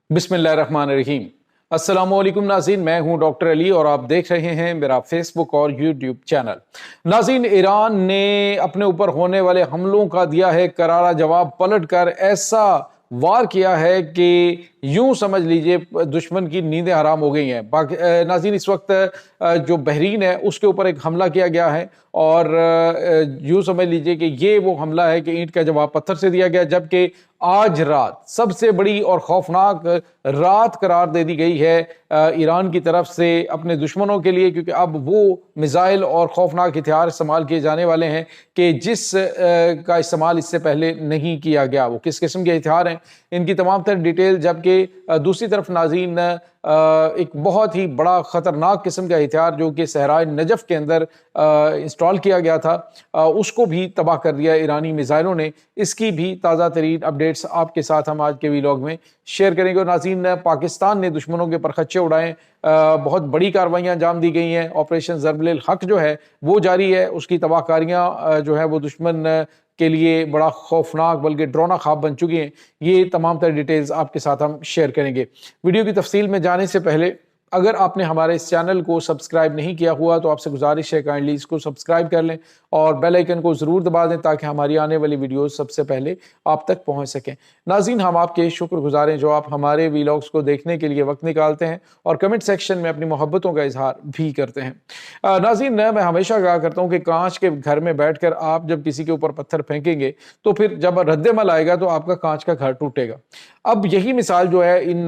बिस्मिल्लाहिर्रहमानिर्रहीम। अस्सलाम वालेकुम नाज़रीन, मैं हूं डॉक्टर अली और आप देख रहे हैं मेरा फेसबुक और यूट्यूब चैनल। नाज़रीन, ईरान ने अपने ऊपर होने वाले हमलों का दिया है करारा जवाब। पलटकर ऐसा वार किया है कि यूं समझ लीजिए दुश्मन की नींदें हराम हो गई हैं। नाज़रीन, इस वक्त जो बहरीन है उसके ऊपर एक हमला किया गया है और यूं समझ लीजिए कि ये वो हमला है कि ईंट का जवाब पत्थर से दिया गया, जबकि आज रात सबसे बड़ी और खौफनाक रात करार दे दी गई है ईरान की तरफ से अपने दुश्मनों के लिए, क्योंकि अब वो मिसाइल और खौफनाक हथियार इस्तेमाल किए जाने वाले हैं कि जिस का इस्तेमाल इससे पहले नहीं किया गया। वो किस किस्म के हथियार हैं, इनकी तमाम तर डिटेल, जबकि दूसरी तरफ नाज़रीन एक बहुत ही बड़ा ख़तरनाक किस्म का हथियार जो कि सहराए नजफ के अंदर इंस्टॉल किया गया था, उसको भी तबाह कर दिया ईरानी मिसाइलों ने। इसकी भी ताज़ा तरीन अपडेट्स आपके साथ हम आज के वीलॉग में शेयर करेंगे। और नाज़रीन, पाकिस्तान ने दुश्मनों के परखच्चे उड़ाए, बहुत बड़ी कार्रवाइयाँ अंजाम दी गई हैं। ऑपरेशन ज़र्ब-ए हक जो है वो जारी है, उसकी तबाहकारियाँ जो है वो दुश्मन के लिए बड़ा खौफनाक बल्कि डरावना ख्वाब बन चुकी हैं। ये तमाम तर डिटेल्स आपके साथ हम शेयर करेंगे। वीडियो की तफसील में जाने से पहले अगर आपने हमारे इस चैनल को सब्सक्राइब नहीं किया हुआ तो आपसे गुजारिश है काइंडली इसको सब्सक्राइब कर लें और बेल आइकन को ज़रूर दबा दें ताकि हमारी आने वाली वीडियोस सबसे पहले आप तक पहुंच सकें। नाज़रीन, हम आपके शुक्रगुजार हैं जो आप हमारे वीलॉग्स को देखने के लिए वक्त निकालते हैं और कमेंट सेक्शन में अपनी मोहब्बतों का इजहार भी करते हैं। नाज़रीन, मैं हमेशा कहा करता हूँ कि कांच के घर में बैठ कर आप जब किसी के ऊपर पत्थर फेंकेंगे तो फिर जब रद्दमल आएगा तो आपका कांच का घर टूटेगा। अब यही मिसाल जो है इन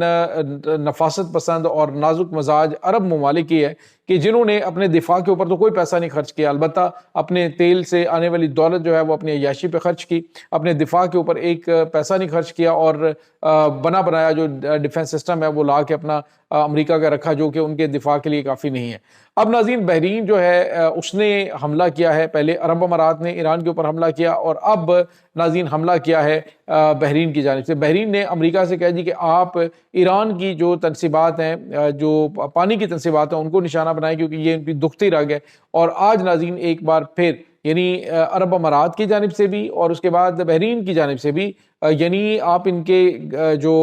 नफासत पसंद और नाजुक मजाज अरब ममालिक की है कि जिन्होंने अपने दिफा के ऊपर तो कोई पैसा नहीं खर्च किया, अलबत्ता अपने तेल से आने वाली दौलत जो है वो अपनी अय्याशी पे खर्च की, अपने दिफा के ऊपर एक पैसा नहीं खर्च किया और बना बनाया जो डिफेंस सिस्टम है वो ला के अपना अमेरिका का रखा, जो कि उनके दिफा के लिए काफ़ी नहीं है। अब नाज़रीन, बहरीन जो है उसने हमला किया है। पहले अरब अमारात ने ईरान के ऊपर हमला किया और अब नाज़रीन हमला किया है बहरीन की जानिब से। बहरीन ने अमेरिका से कह दी कि आप ईरान की जो तनसीबात हैं, जो पानी की तनसीबात हैं, उनको निशाना बनाएं क्योंकि ये उनकी दुखती रग है। और आज नाज़रीन एक बार फिर यानी अरब अमारात की जानिब से भी और उसके बाद बहरीन की जानिब से भी यानी आप इनके जो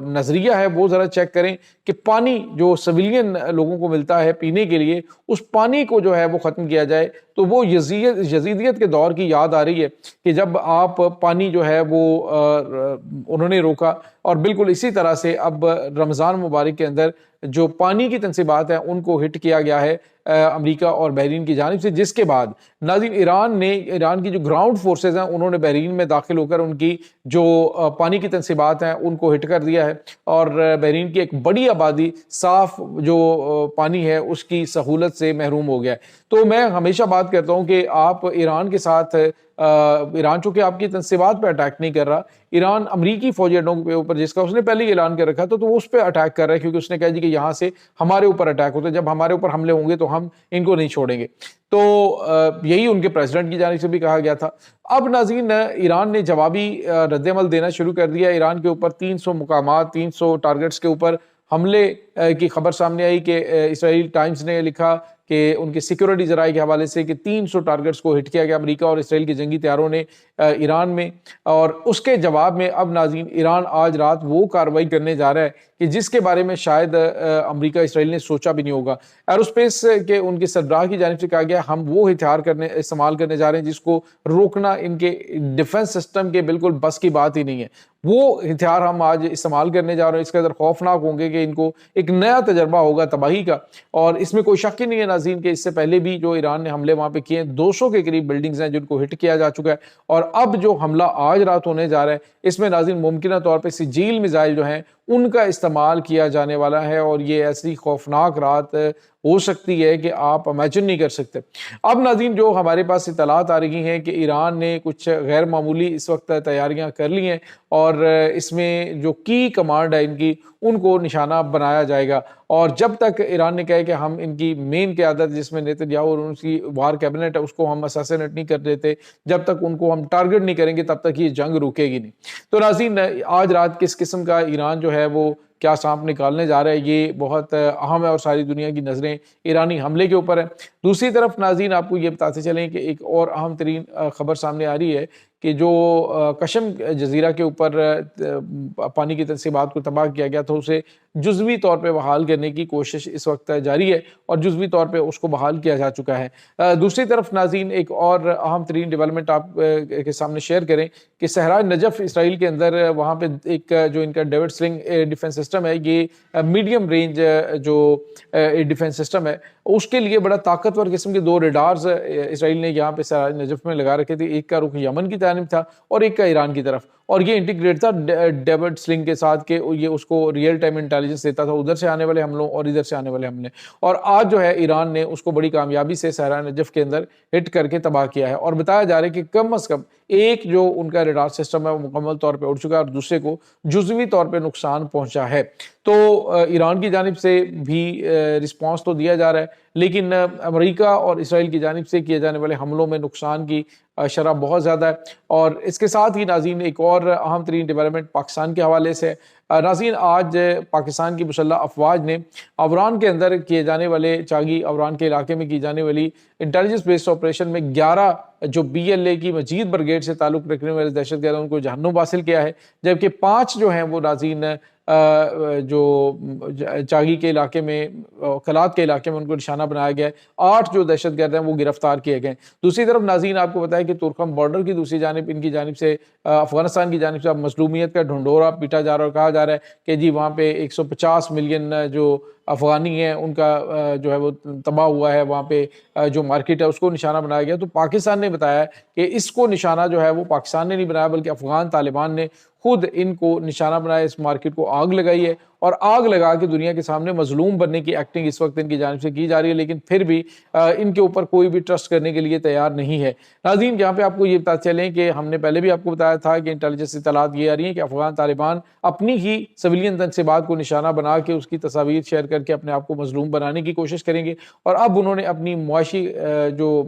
नज़रिया है वो ज़रा चेक करें कि पानी जो सिविलियन लोगों को मिलता है पीने के लिए, उस पानी को जो है वो ख़त्म किया जाए। तो वो यजीदियत के दौर की याद आ रही है कि जब आप पानी जो है वो उन्होंने रोका। और बिल्कुल इसी तरह से अब रमज़ान मुबारक के अंदर जो पानी की तनसीबात हैं उनको हिट किया गया है अमेरिका और बहरीन की जानिब से, जिसके बाद नाज़रीन ईरान की जो ग्राउंड फोर्सेज हैं उन्होंने बहरीन में दाखिल होकर उनकी जो पानी की तनसीबात हैं उनको हिट कर दिया है और बहरीन की एक बड़ी आबादी साफ जो पानी है उसकी सहूलत से महरूम हो गया है। तो मैं हमेशा बात करता हूँ कि आप ईरान के साथ ईरान चूंकि आपकी तनसीबात पे अटैक नहीं कर रहा, ईरान अमरीकी फौजी अड्डों के ऊपर जिसका उसने पहले ही ऐलान कर रखा था तो वो उस पर अटैक कर रहा है, क्योंकि उसने कहा जी कि यहाँ से हमारे ऊपर अटैक होते हैं, जब हमारे ऊपर हमले होंगे तो हम इनको नहीं छोड़ेंगे। तो यही उनके प्रेसिडेंट की जानिब से भी कहा गया था। अब नाज़रीन, ईरान ने जवाबी रद्दमल देना शुरू कर दिया। ईरान के ऊपर 300 मुकामात 300 टारगेट्स के ऊपर हमले की खबर सामने आई कि इसराइल टाइम्स ने लिखा कि उनके सिक्योरिटी ज़राए के हवाले से कि 300 टारगेट्स को हिट किया गया अमेरिका और इसराइल के जंगी तैयारों ने ईरान में। और उसके जवाब में अब नाज़रीन ईरान आज रात वो कार्रवाई करने जा रहा है कि जिसके बारे में शायद अमेरिका इसराइल ने सोचा भी नहीं होगा। एरोस्पेस के उनके सरबराह की जानिब से कहा गया हम वो हथियार इस्तेमाल करने जा रहे हैं जिसको रोकना इनके डिफेंस सिस्टम के बिल्कुल बस की बात ही नहीं है। वो हथियार हम आज इस्तेमाल करने जा रहे हैं, इसके अंदर खौफनाक होंगे कि इनको एक नया तजर्बा होगा तबाही का। और इसमें कोई शक ही नहीं है नाज़रीन कि इससे पहले भी जो ईरान ने हमले वहां पे किए 200 के करीब बिल्डिंग्स हैं जिनको हिट किया जा चुका है। और अब जो हमला आज रात होने जा रहा है इसमें नाज़रीन मुमकिन तौर पर सिजील मिसाइल जो हैं उनका इस्तेमाल किया जाने वाला है और ये ऐसी खौफनाक रात हो सकती है कि आप इमेजिन नहीं कर सकते। अब नाज़रीन, जो हमारे पास इतलात आ रही हैं कि ईरान ने कुछ गैर मामूली इस वक्त तैयारियां कर ली हैं और इसमें जो की कमांड है इनकी उनको निशाना बनाया जाएगा। और जब तक ईरान ने कहा कि हम इनकी मेन क़यादत जिसमें नेतन्याहू और उनकी वार कैबिनेट है उसको हम असैसिनेट नहीं कर देते, जब तक उनको हम टारगेट नहीं करेंगे तब तक ये जंग रुकेगी नहीं। तो नाज़रीन, आज रात किस किस्म का ईरान जो है वो क्या सांप निकालने जा रहा है ये बहुत अहम है और सारी दुनिया की नज़रें ईरानी हमले के ऊपर है। दूसरी तरफ नाज़रीन, आपको ये बताते चलें कि एक और अहम तरीन खबर सामने आ रही है کہ جو کشم جزیرہ کے اوپر پانی کی تنصیبات کو تباہ کیا گیا تھا اسے جزوی طور پہ بحال کرنے کی کوشش اس وقت جاری ہے اور جزوی طور پہ اس کو بحال کیا جا چکا ہے۔ دوسری طرف ناظرین ایک اور اہم ترین ڈیولپمنٹ آپ کے سامنے شیئر کریں کہ صحرائے نجف اسرائیل کے اندر وہاں پہ ایک جو ان کا ڈیوڈ سلنگ ڈیفنس سسٹم ہے، یہ میڈیم رینج جو ڈیفنس سسٹم ہے، اس کے لیے بڑا طاقتور قسم کے 2 ریڈارز اسرائیل نے یہاں پہ صحرائے نجف میں لگا رکھے تھے، ایک کا رخ یمن کی جانب تھا اور ایک کا ایران کی طرف، اور یہ انٹیگریٹ تھا ڈیوڈ سلنگ کے ساتھ کہ یہ اس کو ریئل ٹائم انٹیلیجنس دیتا تھا ادھر سے آنے والے حملوں اور ادھر سے آنے والے حملے، اور آج جو ہے ایران نے اس کو بڑی کامیابی سے صحرائے نجف کے اندر ہٹ کر کے تباہ کیا ہے، اور بتایا جا رہا ہے کہ کم از کم ایک جو ان کا ریڈار سسٹم ہے وہ مکمل طور پہ اڑ چکا ہے اور دوسرے کو جزوی طور پہ نقصان پہنچا ہے۔ تو ایران کی جانب سے بھی رسپانس تو دیا جا رہا ہے، لیکن امریکہ اور اسرائیل کی جانب سے کیے جانے والے حملوں میں نقصان کی شرح بہت زیادہ ہے۔ اور اس کے ساتھ ہی ناظرین ایک اور اہم ترین ڈیولپمنٹ پاکستان کے حوالے سے ناظرین، آج پاکستان کی مسلح افواج نے عوران کے اندر کیے جانے والے چاگی عوران کے علاقے میں کی جانے والی انٹیلیجنس بیسڈ آپریشن میں 11 جو BLA کی مجید بریگیڈ سے تعلق رکھنے والے دہشت گردوں کو جہنم حاصل کیا ہے، جبکہ 5 جو ہیں وہ ناظرین جو چاگی کے علاقے میں کلات کے علاقے میں ان کو نشانہ بنایا گیا ہے، 8 جو دہشت گرد ہیں وہ گرفتار کیے گئے۔ دوسری طرف ناظرین آپ کو بتایا کہ ترکم بارڈر کی دوسری جانب ان کی جانب سے افغانستان کی جانب سے اب مظلومیت کا ڈھنڈورا پیٹا جا رہا ہے اور کہا جا رہا ہے کہ جی وہاں پہ 150 ملین جو افغانی ہیں ان کا جو ہے وہ تباہ ہوا ہے، وہاں پہ جو مارکیٹ ہے اس کو نشانہ بنایا گیا۔ تو پاکستان نے بتایا کہ اس کو نشانہ جو ہے وہ پاکستان نے نہیں بنایا بلکہ افغان طالبان نے خود ان کو نشانہ بنایا، اس مارکیٹ کو آگ لگائی ہے اور آگ لگا کے دنیا کے سامنے مظلوم بننے کی ایکٹنگ اس وقت ان کی جانب سے کی جا رہی ہے، لیکن پھر بھی ان کے اوپر کوئی بھی ٹرسٹ کرنے کے لیے تیار نہیں ہے۔ ناظرین یہاں پہ آپ کو یہ بتا چلیں کہ ہم نے پہلے بھی آپ کو بتایا تھا کہ انٹیلیجنس اطلاعات یہ آ رہی ہیں کہ افغان طالبان اپنی ہی سویلین تنصیبات کو نشانہ بنا کے اس کی تصاویر شیئر کر کے اپنے آپ کو مظلوم بنانے کی کوشش کریں گے، اور اب انہوں نے اپنی معاشی جو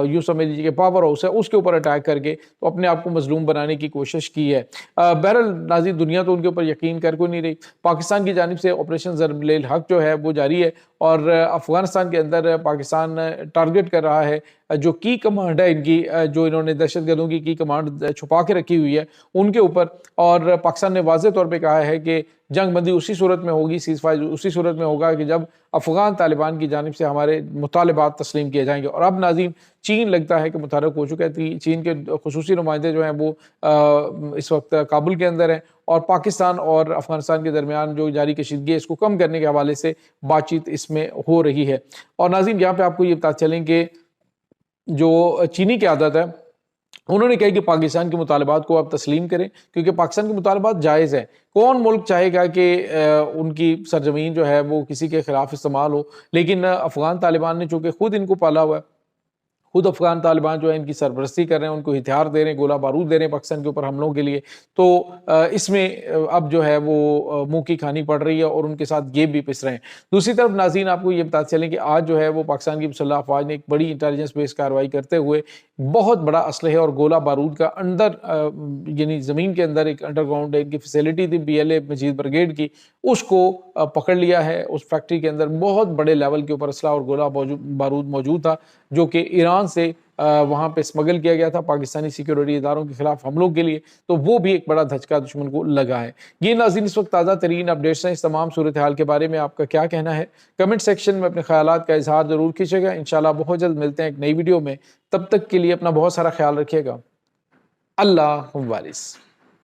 یوں سمجھ لیجیے کہ پاور ہاؤس ہے اس کے اوپر اٹیک کر کے تو اپنے آپ کو مظلوم بنانے کی کوشش کی ہے۔ بہرحال ناظرین دنیا تو ان کے اوپر یقین کر کوئی نہیں رہی۔ پاکستان کی جانب سے آپریشن ضرب الحق جو ہے وہ جاری ہے اور افغانستان کے اندر پاکستان ٹارگٹ کر رہا ہے جو کی کمانڈ ہے ان کی، جو انہوں نے دہشت گردوں کی کمانڈ چھپا کے رکھی ہوئی ہے ان کے اوپر، اور پاکستان نے واضح طور پہ کہا ہے کہ جنگ بندی اسی صورت میں ہوگی، سیز فائر اسی صورت میں ہوگا کہ جب افغان طالبان کی جانب سے ہمارے مطالبات تسلیم کیے جائیں گے۔ اور اب ناظرین چین لگتا ہے کہ متحرک ہو چکا ہے، چین کے خصوصی نمائندے جو ہیں وہ اس وقت کابل کے اندر ہیں اور پاکستان اور افغانستان کے درمیان جو جاری کشیدگی ہے اس کو کم کرنے کے حوالے سے بات چیت اس میں ہو رہی ہے۔ اور ناظرین یہاں پہ آپ کو یہ بتا چلیں کہ جو چینی قیادت ہے انہوں نے کہا کہ پاکستان کے مطالبات کو آپ تسلیم کریں کیونکہ پاکستان کے مطالبات جائز ہیں۔ کون ملک چاہے گا کہ ان کی سرزمین جو ہے وہ کسی کے خلاف استعمال ہو، لیکن افغان طالبان نے چونکہ خود ان کو پالا ہوا ہے، خود افغان طالبان جو ہے ان کی سرپرستی کر رہے ہیں، ان کو ہتھیار دے رہے ہیں، گولہ بارود دے رہے ہیں پاکستان کے اوپر حملوں کے لیے، تو اس میں اب جو ہے وہ منہ کی کھانی پڑ رہی ہے اور ان کے ساتھ گیب بھی پس رہے ہیں۔ دوسری طرف ناظرین آپ کو یہ بتا چلیں کہ آج جو ہے وہ پاکستان کی مسلح افواج نے ایک بڑی انٹیلیجنس بیس کارروائی کرتے ہوئے بہت بڑا اسلحے اور گولہ بارود کا اندر یعنی زمین کے اندر ایک انڈر گراؤنڈ ایک فیسلٹی تھی BLA مجید بریگیڈ کی، اس کو پکڑ لیا ہے۔ اس فیکٹری کے اندر بہت بڑے لیول کے اوپر اسلحہ اور گولہ بارود موجود تھا جو کہ ایران سے وہاں پہ اسمگل کیا گیا تھا پاکستانی سیکیورٹی اداروں کے خلاف حملوں کے لیے، تو وہ بھی ایک بڑا دھچکا دشمن کو لگا ہے۔ یہ ناظرین اس وقت تازہ ترین اپڈیٹس ہیں۔ اس تمام صورتحال کے بارے میں آپ کا کیا کہنا ہے؟ کمنٹ سیکشن میں اپنے خیالات کا اظہار ضرور کیجیے گا۔ انشاءاللہ بہت جلد ملتے ہیں ایک نئی ویڈیو میں، تب تک کے لیے اپنا بہت سارا خیال رکھیے گا۔ اللہ حافظ۔